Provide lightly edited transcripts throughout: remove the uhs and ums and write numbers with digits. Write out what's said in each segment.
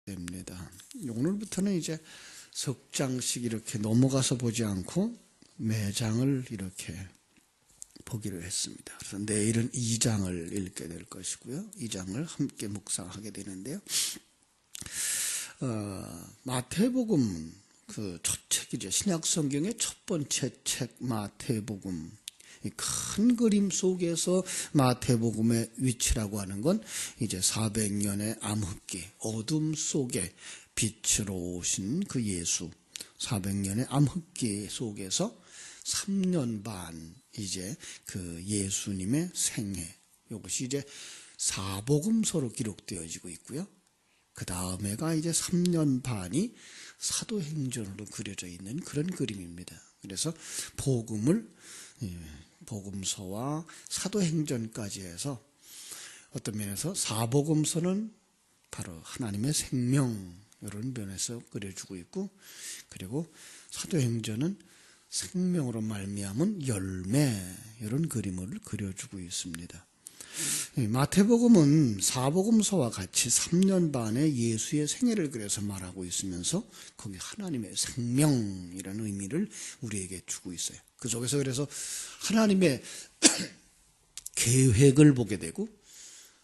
됩니다. 오늘부터는 이제 석 장씩 이렇게 넘어가서 보지 않고 매장을 이렇게 보기로 했습니다. 그래서 내일은 2장을 읽게 될 것이고요. 2장을 함께 묵상하게 되는데요. 마태복음 그 첫 책이죠. 신약 성경의 첫 번째 책 마태복음. 이 큰 그림 속에서 마태복음의 위치라고 하는 건 이제 400년의 암흑기, 어둠 속에 빛으로 오신 그 예수, 400년의 암흑기 속에서 3년 반 이제 그 예수님의 생애, 이것이 이제 사복음서로 기록되어지고 있고요. 그 다음에가 이제 3년 반이 사도행전으로 그려져 있는 그런 그림입니다. 그래서 복음서와 사도행전까지 해서 어떤 면에서 사복음서는 바로 하나님의 생명 이런 면에서 그려주고 있고, 그리고 사도행전은 생명으로 말미암은 열매 이런 그림을 그려주고 있습니다. 마태복음은 사복음서와 같이 3년 반의 예수의 생애를 그려서 말하고 있으면서 거기 하나님의 생명이라는 의미를 우리에게 주고 있어요. 그 속에서 그래서 하나님의 계획을 보게 되고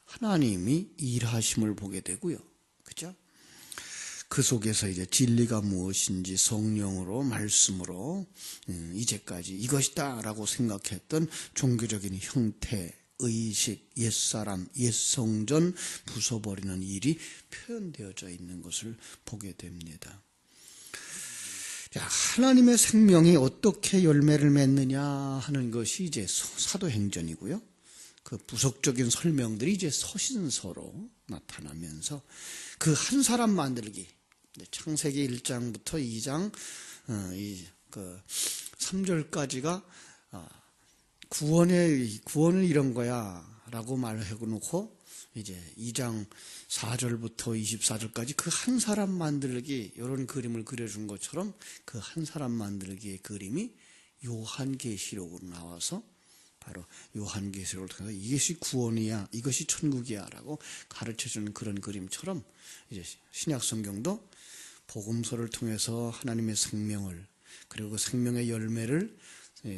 하나님이 일하심을 보게 되고요. 그죠? 그 속에서 이제 진리가 무엇인지 성령으로 말씀으로 이제까지 이것이다 라고 생각했던 종교적인 형태, 의식, 옛사람, 옛성전 부숴버리는 일이 표현되어져 있는 것을 보게 됩니다. 하나님의 생명이 어떻게 열매를 맺느냐 하는 것이 이제 사도행전이고요. 그 부속적인 설명들이 이제 서신서로 나타나면서 그 한 사람 만들기, 창세기 1장부터 2장 3절까지가 구원은 이런 거야 라고 말해놓고 이제 2장 4절부터 24절까지 그 한 사람 만들기 이런 그림을 그려준 것처럼 그 한 사람 만들기의 그림이 요한계시록으로 나와서 바로 요한계시록을 통해서 이것이 구원이야, 이것이 천국이야 라고 가르쳐주는 그런 그림처럼 이제 신약성경도 복음서를 통해서 하나님의 생명을, 그리고 그 생명의 열매를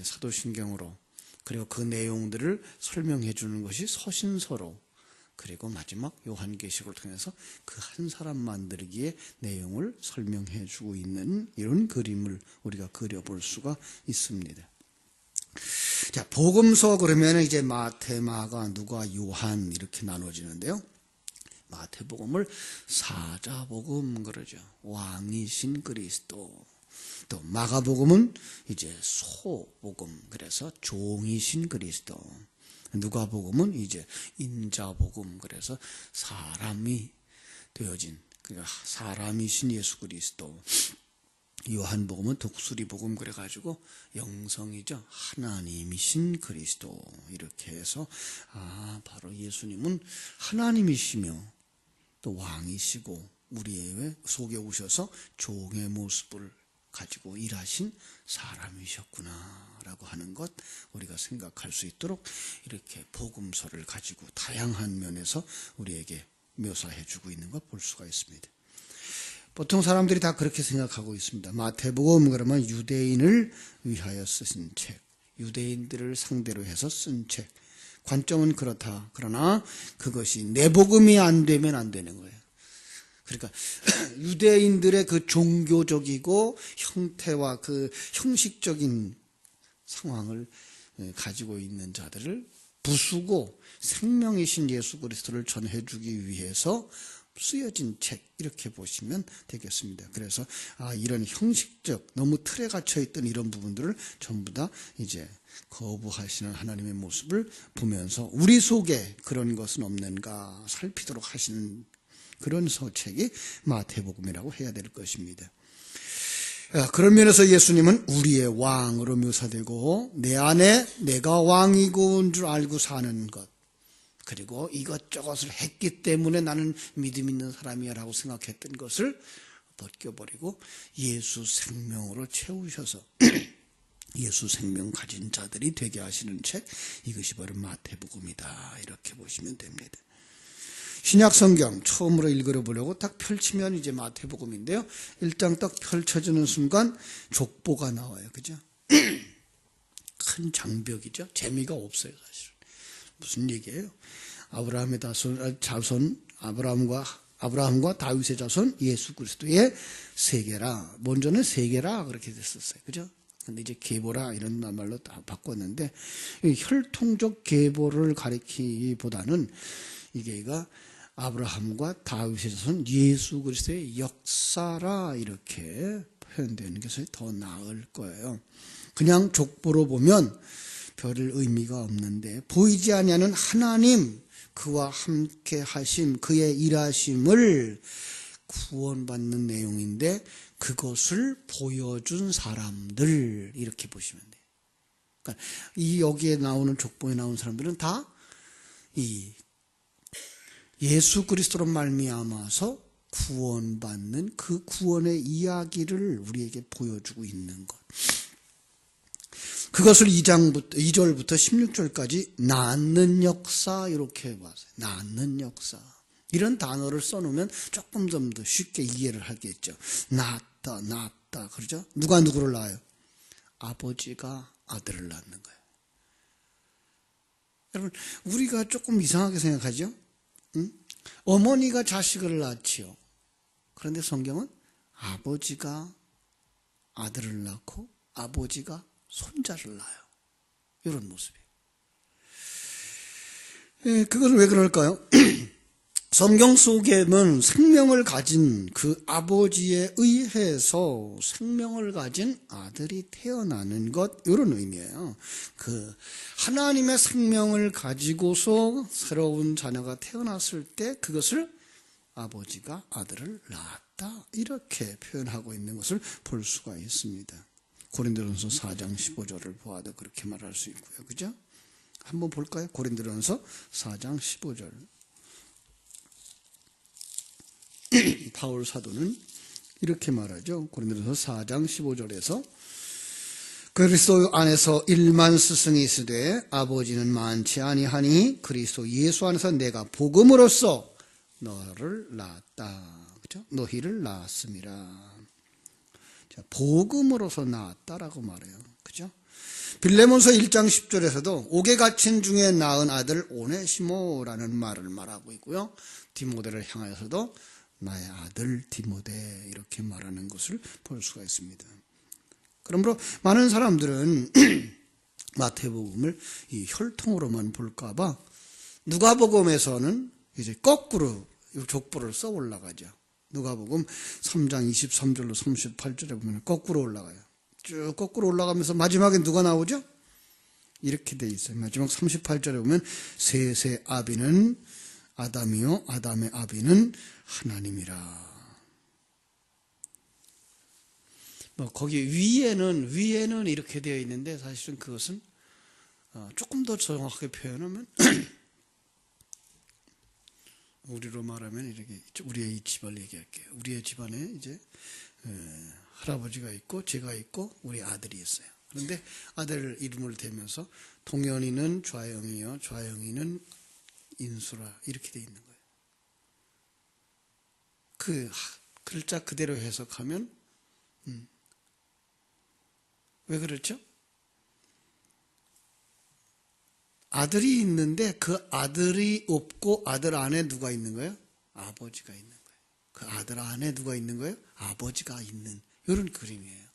사도신경으로, 그리고 그 내용들을 설명해 주는 것이 서신서로, 그리고 마지막 요한계시록을 통해서 그 한 사람 만들기의 내용을 설명해 주고 있는 이런 그림을 우리가 그려볼 수가 있습니다. 자, 복음서 그러면 이제 마태, 마가, 누가, 요한 이렇게 나눠지는데요. 마태복음을 사자복음 그러죠. 왕이신 그리스도. 또 마가복음은 이제 소복음, 그래서 종이신 그리스도. 누가복음은 이제 인자복음, 그래서 사람이 되어진, 그러니까 사람이신 예수 그리스도. 요한복음은 독수리복음 그래가지고 영성이죠. 하나님이신 그리스도. 이렇게 해서 바로 예수님은 하나님이시며 또 왕이시고 우리의 속에 오셔서 종의 모습을 가지고 일하신 사람이셨구나 라고 하는 것 우리가 생각할 수 있도록 이렇게 복음서를 가지고 다양한 면에서 우리에게 묘사해 주고 있는 것 볼 수가 있습니다. 보통 사람들이 다 그렇게 생각하고 있습니다. 마태복음 그러면 유대인을 위하여 쓰신 책, 유대인들을 상대로 해서 쓴 책. 관점은 그렇다. 그러나 그것이 내 복음이 안 되면 안 되는 거예요. 그러니까 유대인들의 그 종교적이고 형태와 그 형식적인 상황을 가지고 있는 자들을 부수고 생명이신 예수 그리스도를 전해주기 위해서 쓰여진 책, 이렇게 보시면 되겠습니다. 그래서 이런 형식적, 너무 틀에 갇혀 있던 이런 부분들을 전부 다 이제 거부하시는 하나님의 모습을 보면서 우리 속에 그런 것은 없는가 살피도록 하시는 그런 서책이 마태복음이라고 해야 될 것입니다. 그런 면에서 예수님은 우리의 왕으로 묘사되고 내 안에 내가 왕이고 온 줄 알고 사는 것, 그리고 이것저것을 했기 때문에 나는 믿음 있는 사람이야 라고 생각했던 것을 벗겨버리고 예수 생명으로 채우셔서 예수 생명 가진 자들이 되게 하시는 책, 이것이 바로 마태복음이다 이렇게 보시면 됩니다. 신약 성경 처음으로 읽어보려고 딱 펼치면 이제 마태복음인데요. 1장 딱 펼쳐지는 순간 족보가 나와요. 그죠? 큰 장벽이죠. 재미가 없어요, 사실은. 무슨 얘기예요? 아브라함의 자손, 아브라함과 다윗의 자손, 예수 그리스도의 세계라. 먼저는 세계라 그렇게 됐었어요. 그죠? 근데 이제 계보라 이런 말로 다 바꿨는데, 혈통적 계보를 가리키기보다는 이게가 아브라함과 다윗의 자손, 예수 그리스도의 역사라 이렇게 표현되는 것이 더 나을 거예요. 그냥 족보로 보면 별 의미가 없는데, 보이지 아니하는 하나님, 그와 함께 하심, 그의 일하심을 구원받는 내용인데, 그것을 보여준 사람들 이렇게 보시면 돼요. 그러니까 이 여기에 나오는 족보에 나온 사람들은 다 이 예수 그리스도로 말미암아서 구원받는 그 구원의 이야기를 우리에게 보여주고 있는 것. 그것을 2절부터 16절까지 낳는 역사 이렇게 봤어요. 낳는 역사. 이런 단어를 써놓으면 조금 좀 더 쉽게 이해를 하겠죠. 낳다, 그러죠? 누가 누구를 낳아요? 아버지가 아들을 낳는 거예요. 여러분, 우리가 조금 이상하게 생각하죠? 응? 어머니가 자식을 낳지요. 그런데 성경은 아버지가 아들을 낳고 아버지가 손자를 낳아요. 이런 모습이에요. 그것은 왜 그럴까요? 성경 속에는 생명을 가진 그 아버지에 의해서 생명을 가진 아들이 태어나는 것, 이런 의미예요. 그 하나님의 생명을 가지고서 새로운 자녀가 태어났을 때 그것을 아버지가 아들을 낳았다, 이렇게 표현하고 있는 것을 볼 수가 있습니다. 고린도전서 4장 15절을 보아도 그렇게 말할 수 있고요. 그죠? 한번 볼까요? 고린도전서 4장 15절. 바울 사도는 이렇게 말하죠. 고린도전서 4장 15절에서 그리스도 안에서 1만 스승이 있으되 아버지는 많지 아니하니 그리스도 예수 안에서 내가 복음으로써 너를 낳았다. 그죠? 너희를 낳았음이라. 자, 복음으로서 낳았다라고 말해요. 그죠? 빌레몬서 1장 10절에서도 옥에 갇힌 중에 낳은 아들 오네시모라는 말을 말하고 있고요. 디모데를 향하여서도 나의 아들 디모데 이렇게 말하는 것을 볼 수가 있습니다. 그러므로 많은 사람들은 마태복음을 이 혈통으로만 볼까봐 누가복음에서는 이제 거꾸로 족보를 써 올라가죠. 누가복음 3장 23절로 38절에 보면 거꾸로 올라가요. 쭉 거꾸로 올라가면서 마지막에 누가 나오죠? 이렇게 돼 있어요. 마지막 38절에 보면 셋의 아비는 아담이요 아담의 아비는 하나님이라. 뭐 거기 위에는 이렇게 되어 있는데 사실은 그것은 조금 더 정확하게 표현하면 우리로 말하면 이렇게 우리의 집을 얘기할게요. 우리의 집안에 이제 할아버지가 있고 제가 있고 우리 아들이 있어요. 그런데 아들 이름을 대면서 동현이는 좌영이요 좌영이는 인수라 이렇게 돼 있는 거예요. 그 글자 그대로 해석하면 왜 그렇죠? 아들이 있는데 그 아들이 없고 아들 안에 누가 있는 거예요? 아버지가 있는 거예요. 그 아들 안에 누가 있는 거예요? 아버지가 있는 이런 그림이에요.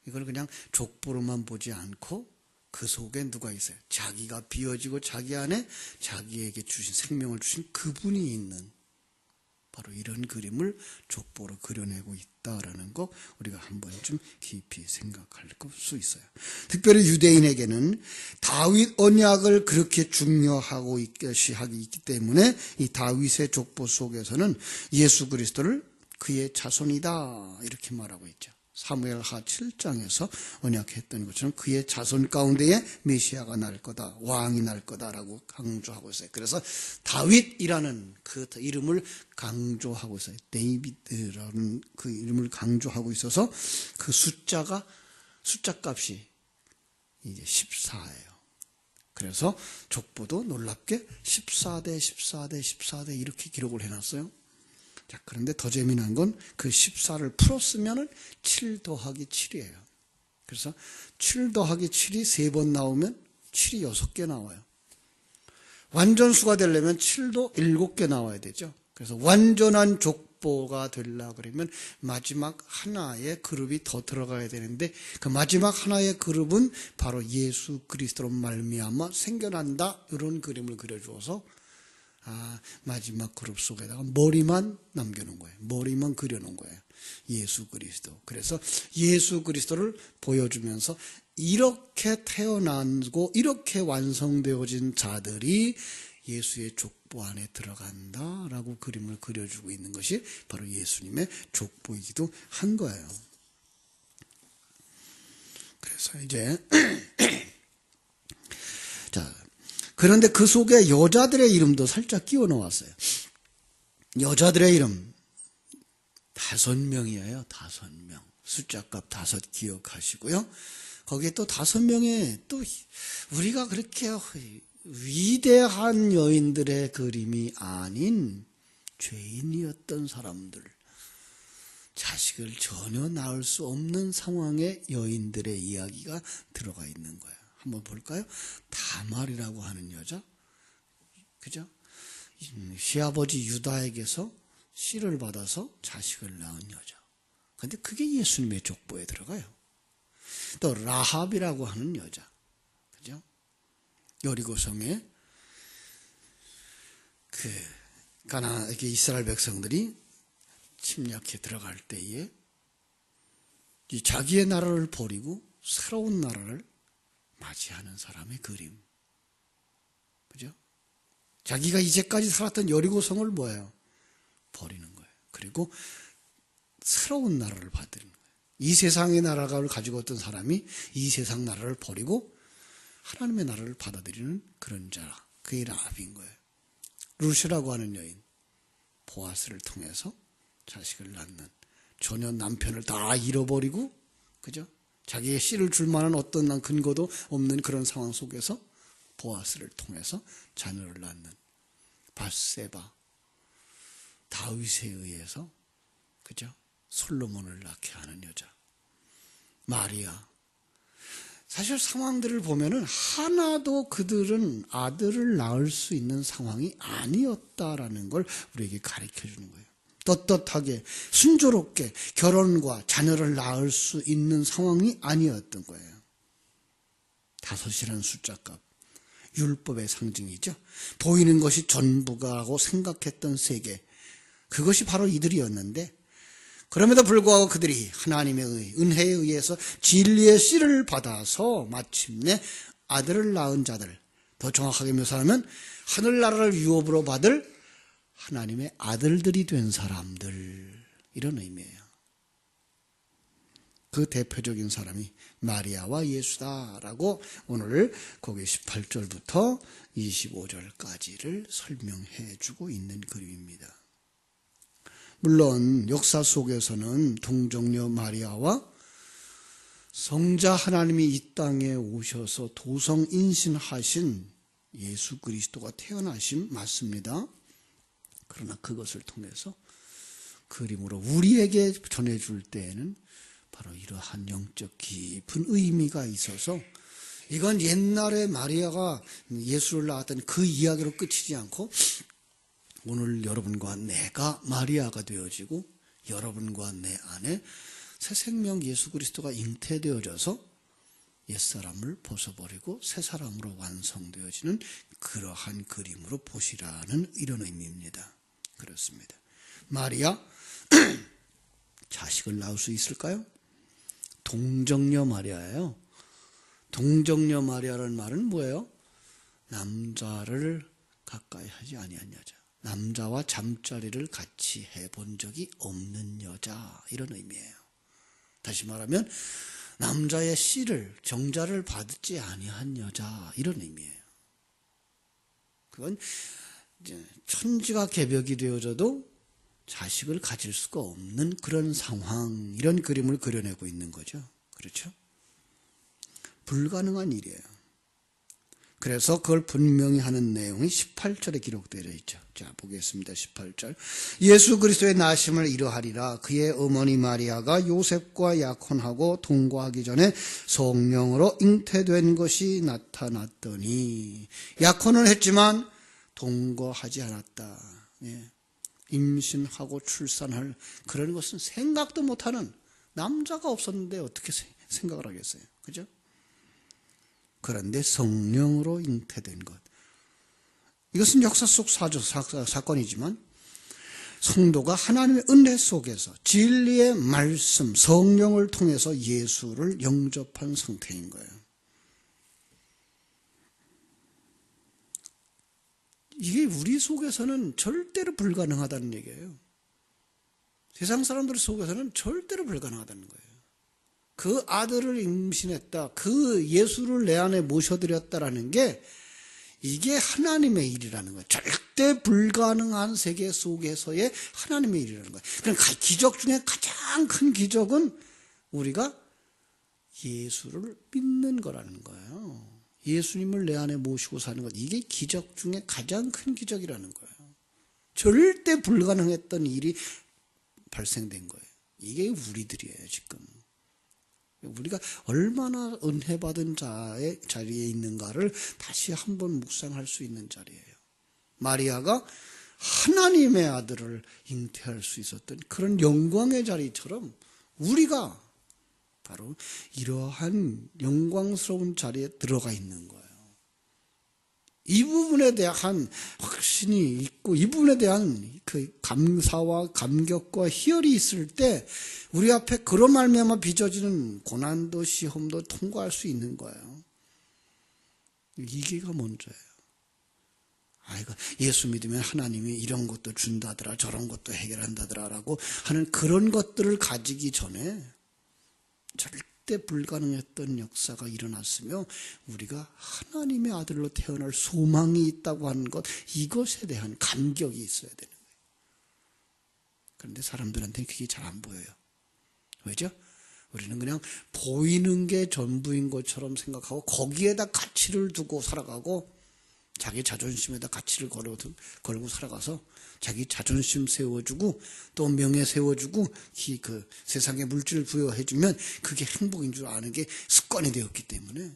이걸 그냥 족보로만 보지 않고 그 속에 누가 있어요? 자기가 비워지고 자기 안에 자기에게 주신 생명을 주신 그분이 있는 바로 이런 그림을 족보로 그려내고 있다라는 거 우리가 한 번쯤 깊이 생각할 수 있어요. 특별히 유대인에게는 다윗 언약을 그렇게 중요하고 있기 때문에 이 다윗의 족보 속에서는 예수 그리스도를 그의 자손이다 이렇게 말하고 있죠. 사무엘하 7장에서 언약했던 것처럼 그의 자손 가운데에 메시아가 날 거다, 왕이 날 거다라고 강조하고 있어요. 그래서 다윗이라는 그 이름을 강조하고 있어요. 데이비드라는 그 이름을 강조하고 있어서 그 숫자 값이 이제 14예요. 그래서 족보도 놀랍게 14대 14대 14대 이렇게 기록을 해놨어요. 자, 그런데 더 재미난 건 그 14를 풀었으면 7 더하기 7이에요. 그래서 7 더하기 7이 3번 나오면 7이 6개 나와요. 완전수가 되려면 7도 7개 나와야 되죠. 그래서 완전한 족보가 되려고 그러면 마지막 하나의 그룹이 더 들어가야 되는데 그 마지막 하나의 그룹은 바로 예수 그리스도로 말미암아 생겨난다. 이런 그림을 그려주어서 마지막 그룹 속에다가 머리만 남겨놓은 거예요. 머리만 그려놓은 거예요. 예수 그리스도. 그래서 예수 그리스도를 보여주면서 이렇게 태어나고 이렇게 완성되어진 자들이 예수의 족보 안에 들어간다라고 그림을 그려주고 있는 것이 바로 예수님의 족보이기도 한 거예요. 그래서 이제 자, 그런데 그 속에 여자들의 이름도 살짝 끼워 넣었어요. 여자들의 이름 5명이에요. 5명. 숫자값 5 기억하시고요. 거기에 또 5명의 또 우리가 그렇게 위대한 여인들의 그림이 아닌 죄인이었던 사람들, 자식을 전혀 낳을 수 없는 상황의 여인들의 이야기가 들어가 있는 거예요. 한번 볼까요? 다말이라고 하는 여자, 그죠? 시아버지 유다에게서 씨를 받아서 자식을 낳은 여자. 근데 그게 예수님의 족보에 들어가요. 또 라합이라고 하는 여자, 그죠? 여리고성에 이렇게 이스라엘 백성들이 침략해 들어갈 때에 이 자기의 나라를 버리고 새로운 나라를 맞이하는 사람의 그림, 그죠? 자기가 이제까지 살았던 여리고성을 뭐예요? 버리는 거예요. 그리고 새로운 나라를 받드는 거예요. 이 세상의 나라를 가지고 어떤 사람이 이 세상 나라를 버리고 하나님의 나라를 받아들이는 그런 자라. 그게 라합인 거예요. 루시라고 하는 여인, 보아스를 통해서 자식을 낳는, 전혀 남편을 다 잃어버리고, 그죠? 자기의 씨를 줄 만한 어떤 근거도 없는 그런 상황 속에서 보아스를 통해서 자녀를 낳는 밧세바, 다윗에 의해서, 그죠? 솔로몬을 낳게 하는 여자, 마리아. 사실 상황들을 보면은 하나도 그들은 아들을 낳을 수 있는 상황이 아니었다라는 걸 우리에게 가르쳐 주는 거예요. 떳떳하게 순조롭게 결혼과 자녀를 낳을 수 있는 상황이 아니었던 거예요. 5이라는 숫자값, 율법의 상징이죠. 보이는 것이 전부가라고 생각했던 세계, 그것이 바로 이들이었는데, 그럼에도 불구하고 그들이 하나님의 은혜에 의해서 진리의 씨를 받아서 마침내 아들을 낳은 자들, 더 정확하게 묘사하면 하늘나라를 유업으로 받을 하나님의 아들들이 된 사람들, 이런 의미예요. 그 대표적인 사람이 마리아와 예수다라고 오늘 거기 18절부터 25절까지를 설명해 주고 있는 그림입니다. 물론 역사 속에서는 동정녀 마리아와 성자 하나님이 이 땅에 오셔서 도성인신하신 예수 그리스도가 태어나심 맞습니다. 그러나 그것을 통해서 그림으로 우리에게 전해줄 때에는 바로 이러한 영적 깊은 의미가 있어서, 이건 옛날에 마리아가 예수를 낳았던 그 이야기로 끝이지 않고 오늘 여러분과 내가 마리아가 되어지고 여러분과 내 안에 새 생명 예수 그리스도가 잉태되어져서 옛사람을 벗어버리고 새 사람으로 완성되어지는 그러한 그림으로 보시라는 이런 의미입니다. 그렇습니다. 마리아 자식을 낳을 수 있을까요? 동정녀 마리아예요. 동정녀 마리아라는 말은 뭐예요? 남자를 가까이 하지 아니한 여자, 남자와 잠자리를 같이 해본 적이 없는 여자, 이런 의미예요. 다시 말하면 남자의 씨를, 정자를 받지 아니한 여자, 이런 의미예요. 그건 이제 천지가 개벽이 되어져도 자식을 가질 수가 없는 그런 상황, 이런 그림을 그려내고 있는 거죠. 그렇죠? 불가능한 일이에요. 그래서 그걸 분명히 하는 내용이 18절에 기록되어 있죠. 자, 보겠습니다. 18절. 예수 그리스도의 나심을 이러하리라. 그의 어머니 마리아가 요셉과 약혼하고 동거하기 전에 성령으로 잉태된 것이 나타났더니, 약혼을 했지만 동거하지 않았다. 예. 임신하고 출산할 그런 것은 생각도 못하는, 남자가 없었는데 어떻게 생각을 하겠어요. 그죠? 그런데 성령으로 잉태된 것. 이것은 역사 속 사건이지만 성도가 하나님의 은혜 속에서 진리의 말씀, 성령을 통해서 예수를 영접한 상태인 거예요. 이게 우리 속에서는 절대로 불가능하다는 얘기예요. 세상 사람들 속에서는 절대로 불가능하다는 거예요. 그 아들을 임신했다, 그 예수를 내 안에 모셔드렸다라는 게 이게 하나님의 일이라는 거예요. 절대 불가능한 세계 속에서의 하나님의 일이라는 거예요. 그럼 기적 중에 가장 큰 기적은 우리가 예수를 믿는 거라는 거예요. 예수님을 내 안에 모시고 사는 것, 이게 기적 중에 가장 큰 기적이라는 거예요. 절대 불가능했던 일이 발생된 거예요. 이게 우리들이에요, 지금. 우리가 얼마나 은혜 받은 자의 자리에 있는가를 다시 한번 묵상할 수 있는 자리예요. 마리아가 하나님의 아들을 잉태할 수 있었던 그런 영광의 자리처럼 우리가 바로 이러한 영광스러운 자리에 들어가 있는 거예요. 이 부분에 대한 확신이 있고 이 부분에 대한 그 감사와 감격과 희열이 있을 때 우리 앞에 그런 말미암아 빚어지는 고난도 시험도 통과할 수 있는 거예요. 이게가 먼저예요. 아이고, 예수 믿으면 하나님이 이런 것도 준다더라, 저런 것도 해결한다더라라고 하는 그런 것들을 가지기 전에 절대 불가능했던 역사가 일어났으며 우리가 하나님의 아들로 태어날 소망이 있다고 하는 것, 이것에 대한 감격이 있어야 되는 거예요. 그런데 사람들한테는 그게 잘 안 보여요. 왜죠? 우리는 그냥 보이는 게 전부인 것처럼 생각하고 거기에다 가치를 두고 살아가고 자기 자존심에다 가치를 걸고 살아가서 자기 자존심 세워주고 또 명예 세워주고 그 세상에 물질을 부여해주면 그게 행복인 줄 아는 게 습관이 되었기 때문에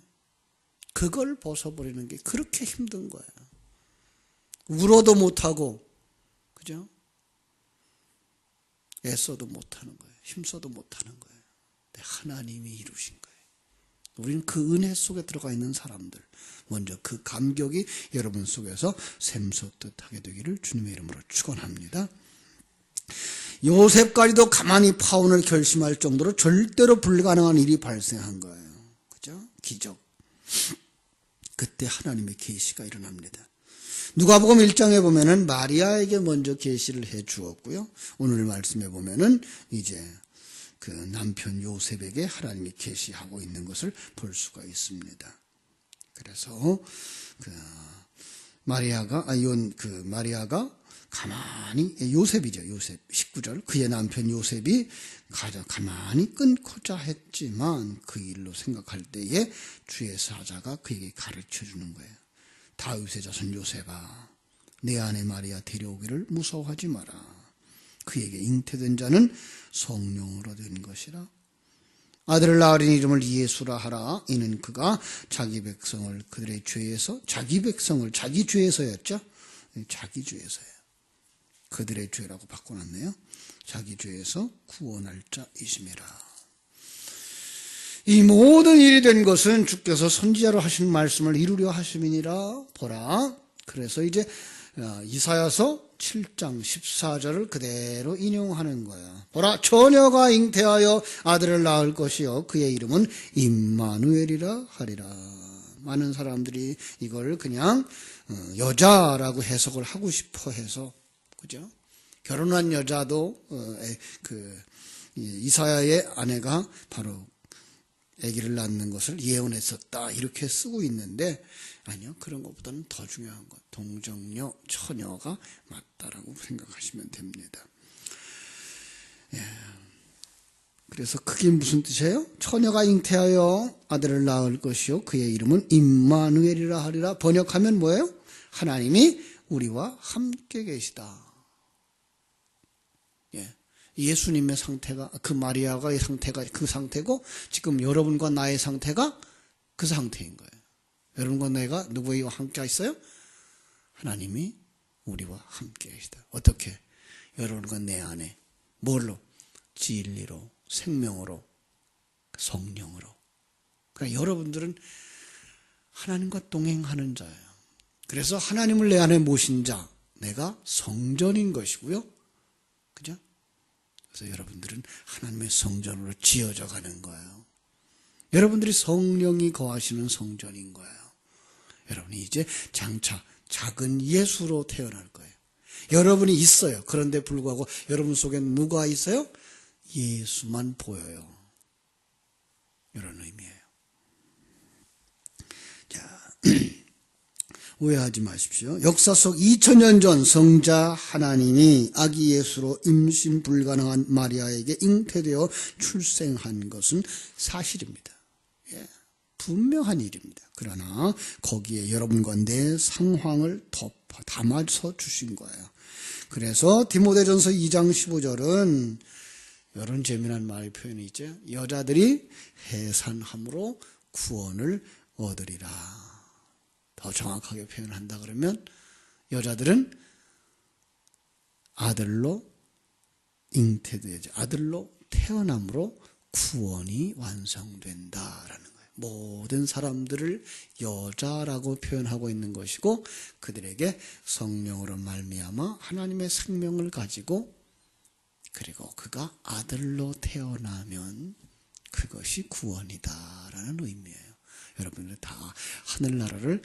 그걸 벗어버리는 게 그렇게 힘든 거예요. 울어도 못하고, 그죠? 애써도 못하는 거예요. 힘써도 못하는 거예요. 근데 하나님이 이루신 거예요. 우리는 그 은혜 속에 들어가 있는 사람들, 먼저 그 감격이 여러분 속에서 샘솟듯 하게 되기를 주님의 이름으로 축원합니다. 요셉까지도 가만히 파혼을 결심할 정도로 절대로 불가능한 일이 발생한 거예요. 그죠? 기적. 그때 하나님의 계시가 일어납니다. 누가복음 1장에 보면은 마리아에게 먼저 계시를 해 주었고요. 오늘 말씀에 보면은 이제 그 남편 요셉에게 하나님이 계시하고 있는 것을 볼 수가 있습니다. 그래서 마리아가 가만히, 요셉이죠. 요셉 19절. 그의 남편 요셉이 가만히 끊고자 했지만 그 일로 생각할 때에 주의 사자가 그에게 가르쳐 주는 거예요. 다윗의 자손 요셉아, 내 아내 마리아 데려오기를 무서워하지 마라. 그에게 잉태된 자는 성령으로 된 것이라. 아들을 낳으린 이름을 예수라 하라. 이는 그가 자기 백성을 그들의 죄에서, 자기 백성을 자기 죄에서였죠. 자기 죄에서예요. 그들의 죄라고 바꿔놨네요. 자기 죄에서 구원할 자이심이라. 이 모든 일이 된 것은 주께서 선지자로 하신 말씀을 이루려 하심이니라. 보라. 그래서 이제 이사야서 7장 14절을 그대로 인용하는 거예요. 보라, 처녀가 잉태하여 아들을 낳을 것이요 그의 이름은 임마누엘이라 하리라. 많은 사람들이 이걸 그냥 여자라고 해석을 하고 싶어 해서, 그죠? 결혼한 여자도 이사야의 아내가 바로 아기를 낳는 것을 예언했었다 이렇게 쓰고 있는데, 아니요, 그런 것보다는 더 중요한 것, 동정녀, 처녀가 맞다라고 생각하시면 됩니다. 예. 그래서 그게 무슨 뜻이에요? 처녀가 잉태하여 아들을 낳을 것이요 그의 이름은 임마누엘이라 하리라. 번역하면 뭐예요? 하나님이 우리와 함께 계시다. 예수님의 상태가, 그 마리아가의 상태가 그 상태고, 지금 여러분과 나의 상태가 그 상태인 거예요. 여러분과 내가 누구와 함께 있어요? 하나님이 우리와 함께 계시다. 어떻게? 여러분과 내 안에 뭘로? 진리로, 생명으로, 성령으로. 그러니까 여러분들은 하나님과 동행하는 자예요. 그래서 하나님을 내 안에 모신 자, 내가 성전인 것이고요. 그죠? 그래서 여러분들은 하나님의 성전으로 지어져 가는 거예요. 여러분들이 성령이 거하시는 성전인 거예요. 여러분이 이제 장차 작은 예수로 태어날 거예요. 여러분이 있어요. 그런데 불구하고 여러분 속에 누가 있어요? 예수만 보여요. 이런 의미예요. 자, 오해하지 마십시오. 역사 속 2000년 전 성자 하나님이 아기 예수로 임신 불가능한 마리아에게 잉태되어 출생한 것은 사실입니다. 분명한 일입니다. 그러나 거기에 여러분과 내 상황을 담아서 주신 거예요. 그래서 디모데전서 2장 15절은 이런 재미난 말의 표현이 있죠. 여자들이 해산함으로 구원을 얻으리라. 더 정확하게 표현한다 그러면 여자들은 아들로 잉태되지, 아들로 태어남으로 구원이 완성된다라는 거예요. 모든 사람들을 여자라고 표현하고 있는 것이고, 그들에게 성령으로 말미암아 하나님의 생명을 가지고, 그리고 그가 아들로 태어나면 그것이 구원이다라는 의미예요. 여러분들 다 하늘나라를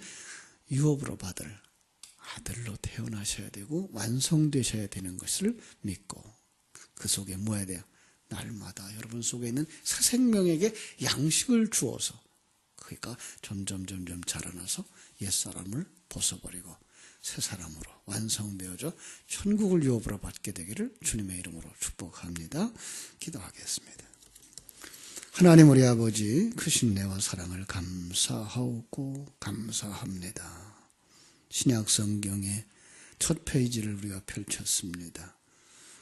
유업으로 받을 아들로 태어나셔야 되고 완성되셔야 되는 것을 믿고, 그 속에 뭐 해야 돼요? 날마다 여러분 속에 있는 새 생명에게 양식을 주어서, 그러니까 점점 자라나서 옛사람을 벗어버리고 새 사람으로 완성되어져 천국을 유업으로 받게 되기를 주님의 이름으로 축복합니다. 기도하겠습니다. 하나님 우리 아버지, 크신 은혜와 사랑을 감사하고 감사합니다. 신약 성경의 첫 페이지를 우리가 펼쳤습니다.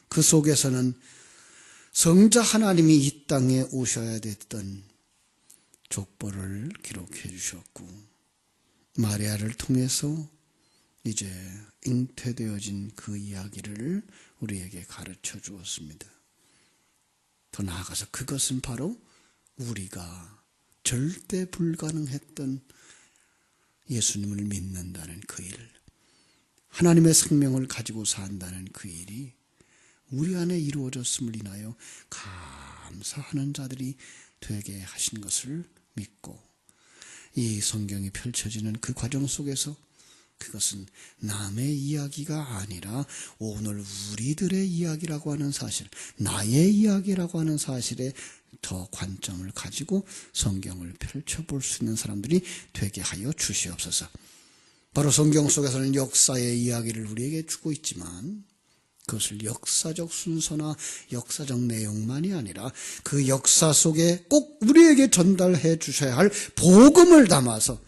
그 속에서는 성자 하나님이 이 땅에 오셔야 됐던 족보를 기록해 주셨고, 마리아를 통해서 이제 잉태되어진 그 이야기를 우리에게 가르쳐 주었습니다. 더 나아가서 그것은 바로 우리가 절대 불가능했던 예수님을 믿는다는 그 일, 하나님의 생명을 가지고 산다는 그 일이 우리 안에 이루어졌음을 인하여 감사하는 자들이 되게 하신 것을 믿고, 이 성경이 펼쳐지는 그 과정 속에서 그것은 남의 이야기가 아니라 오늘 우리들의 이야기라고 하는 사실, 나의 이야기라고 하는 사실에 더 관점을 가지고 성경을 펼쳐볼 수 있는 사람들이 되게 하여 주시옵소서. 바로 성경 속에서는 역사의 이야기를 우리에게 주고 있지만, 그것을 역사적 순서나 역사적 내용만이 아니라 그 역사 속에 꼭 우리에게 전달해 주셔야 할 복음을 담아서,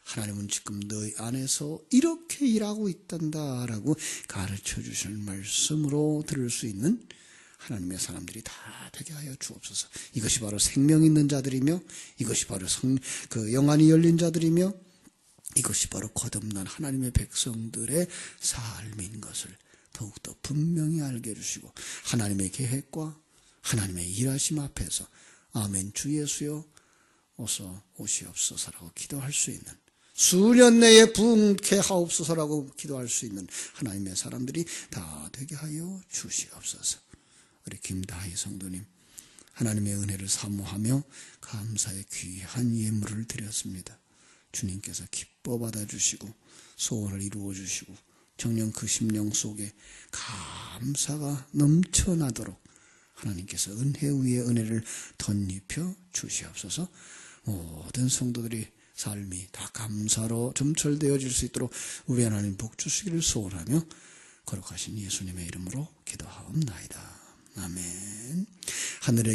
하나님은 지금 너희 안에서 이렇게 일하고 있단다라고 가르쳐 주실 말씀으로 들을 수 있는 하나님의 사람들이 다 되게 하여 주옵소서. 이것이 바로 생명 있는 자들이며, 이것이 바로 그 영안이 열린 자들이며, 이것이 바로 거듭난 하나님의 백성들의 삶인 것을 더욱더 분명히 알게 해주시고, 하나님의 계획과 하나님의 일하심 앞에서 아멘 주 예수여 어서 오시옵소서라고 기도할 수 있는, 수년 내에 부흥케 하옵소서라고 기도할 수 있는 하나님의 사람들이 다 되게 하여 주시옵소서. 우리 김다희 성도님, 하나님의 은혜를 사모하며 감사의 귀한 예물을 드렸습니다. 주님께서 기뻐 받아주시고 소원을 이루어주시고 정녕 그 심령 속에 감사가 넘쳐나도록 하나님께서 은혜 위에 은혜를 덧입혀 주시옵소서. 모든 성도들이 삶이 다 감사로 점철되어질 수 있도록 우리 하나님 복 주시기를 소원하며 거룩하신 예수님의 이름으로 기도하옵나이다. 아멘. 하늘의